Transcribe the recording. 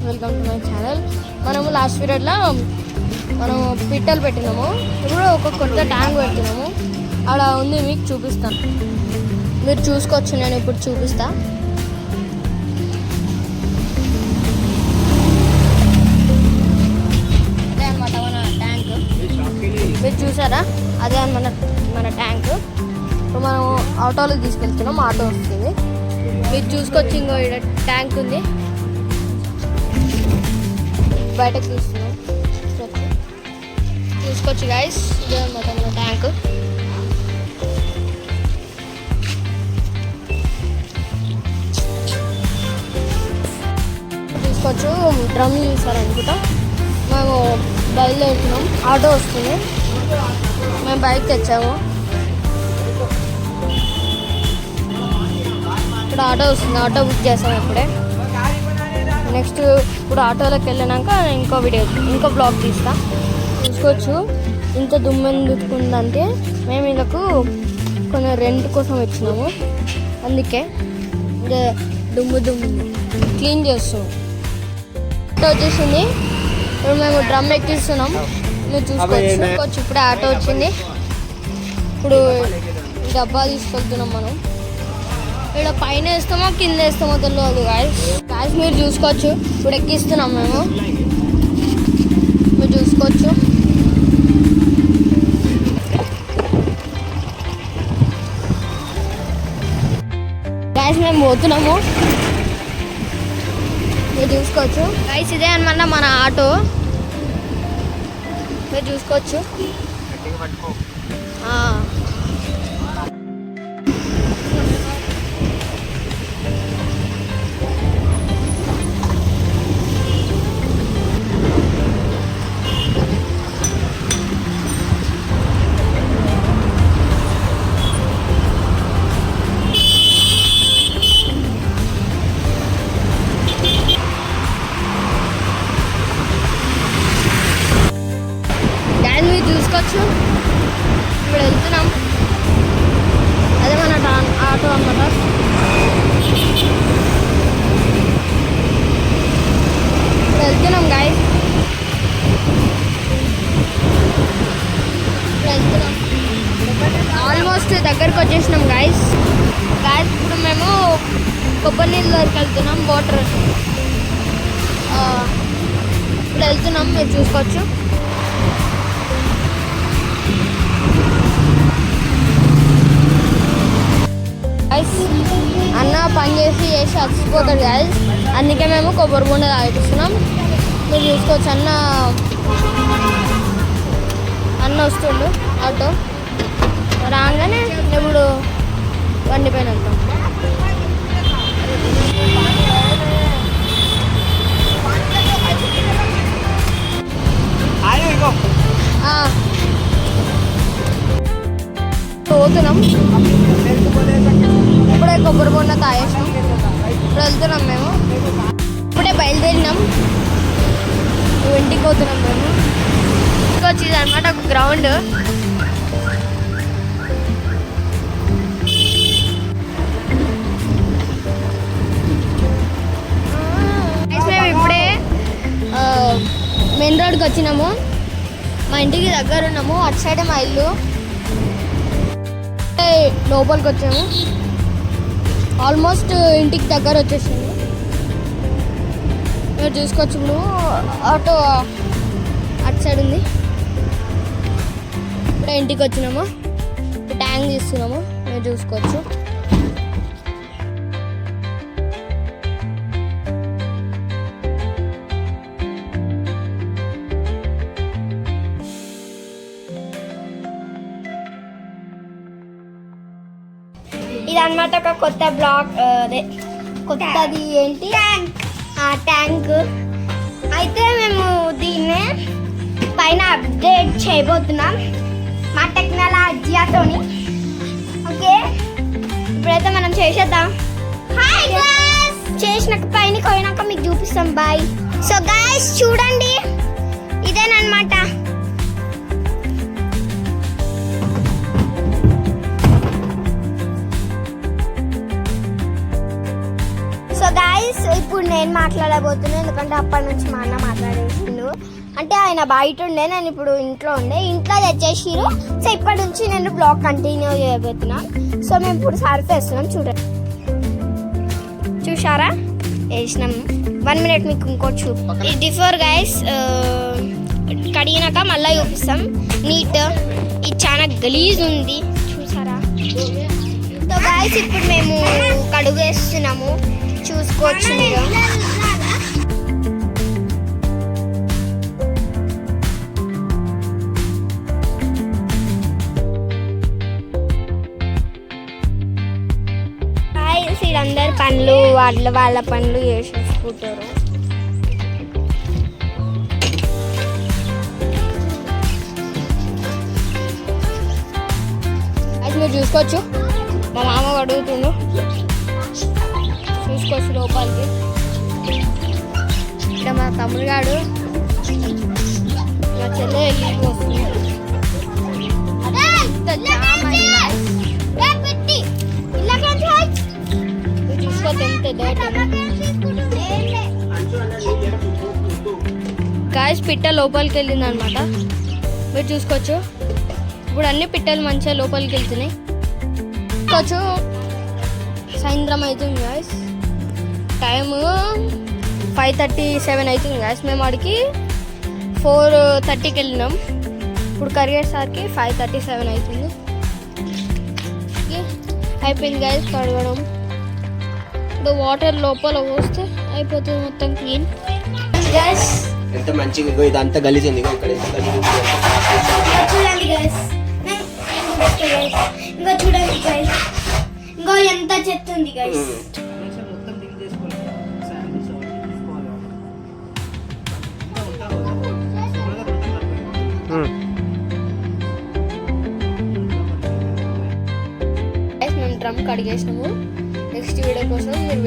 Welcome to my channel. మనము last పీరియడ్లో మనము పిట్టలు పెట్టినాము. ఇప్పుడు ఒక కొత్త ట్యాంక్ పెడుతున్నాము. అలా ఉంది, మీకు చూపిస్తాను. మీరు చూసుకోవచ్చు, నేను ఇప్పుడు చూపిస్తా. అదే అనమాట మన ట్యాంక్. మీరు చూసారా? అదే మన ట్యాంక్. ఇప్పుడు మనం ఆటోలో తీసుకెళ్తున్నాం. ఆటో వస్తుంది, మీరు చూసుకోవచ్చు. ఇంకో ట్యాంక్ ఉంది, బయటకు తీస్తున్నాం. చూసుకోవచ్చు గైస్, ఇదే అనమాట మన ట్యాంక్. చూసుకోవచ్చు, డ్రమ్ చూసారనుకుంటా. మేము బయలుదేరుతున్నాం. ఆటో వస్తుంది, మేము బైక్ తెచ్చాము. ఇప్పుడు ఆటో వస్తుంది, ఆటో బుక్ చేసాము ఇప్పుడే. నెక్స్ట్ ఇప్పుడు ఆటోలోకి వెళ్ళినాక ఇంకో బ్లాగ్ తీస్తా. చూసుకోవచ్చు, ఇంత దుమ్ము ఎందుకుందంటే మేము వీళ్ళకు కొన్ని రెంట్ కోసం వచ్చినాము, అందుకే దుమ్ము క్లీన్ చేస్తాం. ఆటో వచ్చేసింది, ఇప్పుడు మేము డ్రమ్ ఎక్కిస్తున్నాం. మీరు చూసుకోవచ్చు. ఇప్పుడే ఆటో వచ్చింది. ఇప్పుడు డబ్బా తీసుకెళ్తున్నాం మనం. ఇక్కడ పైన వేస్తామో కింద వేస్తామో తెలియదు గాయస్. మీరు చూసుకోవచ్చు, ఇప్పుడు ఎక్కిస్తున్నాం మేము. మీరు చూసుకోవచ్చు. గాయస్ మేము పోతున్నాము, మీరు చూసుకోవచ్చు. గాయస్ ఇదే అనమాట మన ఆటో, మీరు చూసుకోవచ్చు. చూసుకోవచ్చు, ఇప్పుడు వెళ్తున్నాం. అదే మన ఆటో అన్నమాట. ఇప్పుడు వెళ్తున్నాం గాయస్, ఆల్మోస్ట్ దగ్గరకు వచ్చేసినాం గాయస్. ఇప్పుడు మేము కొబ్బరి నీళ్ళ దగ్గరికి వెళ్తున్నాం. వాటర్ ఇప్పుడు వెళ్తున్నాం, మీరు చూసుకోవచ్చు. అన్న పని చేసి అలసిపోతాడు గాయస్, అందుకే మేము కొబ్బరి బొండ తాగిస్తున్నాం. మీరు చూసుకోవచ్చు. అన్న వస్తుండు ఆటో రాగానే ఇప్పుడు బండి పైన వెళ్తాం. పోతున్నాం, ఇప్పుడే కొబ్బరి బొండ తాగేసాం. ఇప్పుడు వెళ్తున్నాం మేము. ఇప్పుడే బయలుదేరినాం, ఇంటికి పోతున్నాం మేము. ఇంటికి వచ్చేది అనమాట ఒక గ్రౌండ్. మేము ఇప్పుడే మెయిన్ రోడ్కి వచ్చినాము. మా ఇంటికి దగ్గర ఉన్నాము, అటు సైడే మా ఇల్లు. లోపలికి వచ్చాము, ఆల్మోస్ట్ ఇంటికి దగ్గర వచ్చేసింది. మీరు చూసుకోవచ్చు. ఇప్పుడు ఆటో అటు సైడ్ ఉంది. ఇప్పుడే ఇంటికి వచ్చినాము, ట్యాంక్ తీస్తున్నాము. మీరు చూసుకోవచ్చు. ఇదన్నమాట ఒక కొత్త బ్లాగ్, అదే కొత్తది ఏంటి ట్యాంక్. అయితే మేము దీన్ని పైన అప్డేట్ చేయబోతున్నాం మా టెక్నాలజీతోని. ఓకే, ఇప్పుడైతే మనం చేసేద్దాం. చేసినాక పైన పోయినాక మీకు చూపిస్తాం. బాయ్. సో గైస్ చూడండి, ఇదేనమాట. సో గైస్ ఇప్పుడు నేను మాట్లాడబోతున్నాను, ఎందుకంటే అప్పటి నుంచి మా అన్న మాట్లాడేసిండు. అంటే ఆయన బయట ఉండే, నేను ఇప్పుడు ఇంట్లో ఇంట్లో తెచ్చేసిరు. సో ఇప్పటి నుంచి నేను బ్లాగ్ కంటిన్యూ చేయబోతున్నా. సో మేము ఇప్పుడు సర్ఫ్ వేస్తున్నాం, చూడండి. చూసారా వేసినాం. 1 minute మీకు ఇంకోటి ఇది బిఫోర్ గైస్. కడిగినాక మళ్ళీ చూపిస్తాం. నీట్, ఇది చాలా గలీజ్ ఉంది చూసారా. సో గైస్ ఇప్పుడు మేము కడుగు వేస్తున్నాము, చూసుకోవచ్చు మీరు. అందరు పనులు వాళ్ళ పనులు చేసేసుకుంటారు. అది మీరు చూసుకోవచ్చు. మా మామ అడుగుతుండు, చూసుకోవచ్చు లోపలికి. ఇక్కడ మా తమ్ముడు గాడు, మా చెల్లె వెళ్ళి వస్తుంది. గాయస్ పిట్ట లోపలికి వెళ్ళింది అనమాట, మీరు చూసుకోవచ్చు. ఇప్పుడు అన్ని పిట్టలు మంచిగా లోపలికి వెళ్తున్నాయి. చూసుకోవచ్చు సాయంత్రం అవుతుంది గాయస్. టైము 5:37 అవుతుంది గాయస్. మేము అడిగి 4:30కి వెళ్ళినాం. ఇప్పుడు కరిగేసరికి 5:37 అవుతుంది. అయిపోయింది గాయస్ కడగడం. ఇప్పుడు వాటర్ లోపల పోస్తే అయిపోతుంది మొత్తం క్లీన్. ఎంత మంచిగా ఇదంతా గలీజుంది. ఇక్కడ చూడండి గైస్, ఇంకా చూడండి గైస్, ఇంకో ఎంత చెత్త ఉంది గైస్. మేము డ్రమ్ కడిగేసాము. నెక్స్ట్ వీడియో కోసం మీరు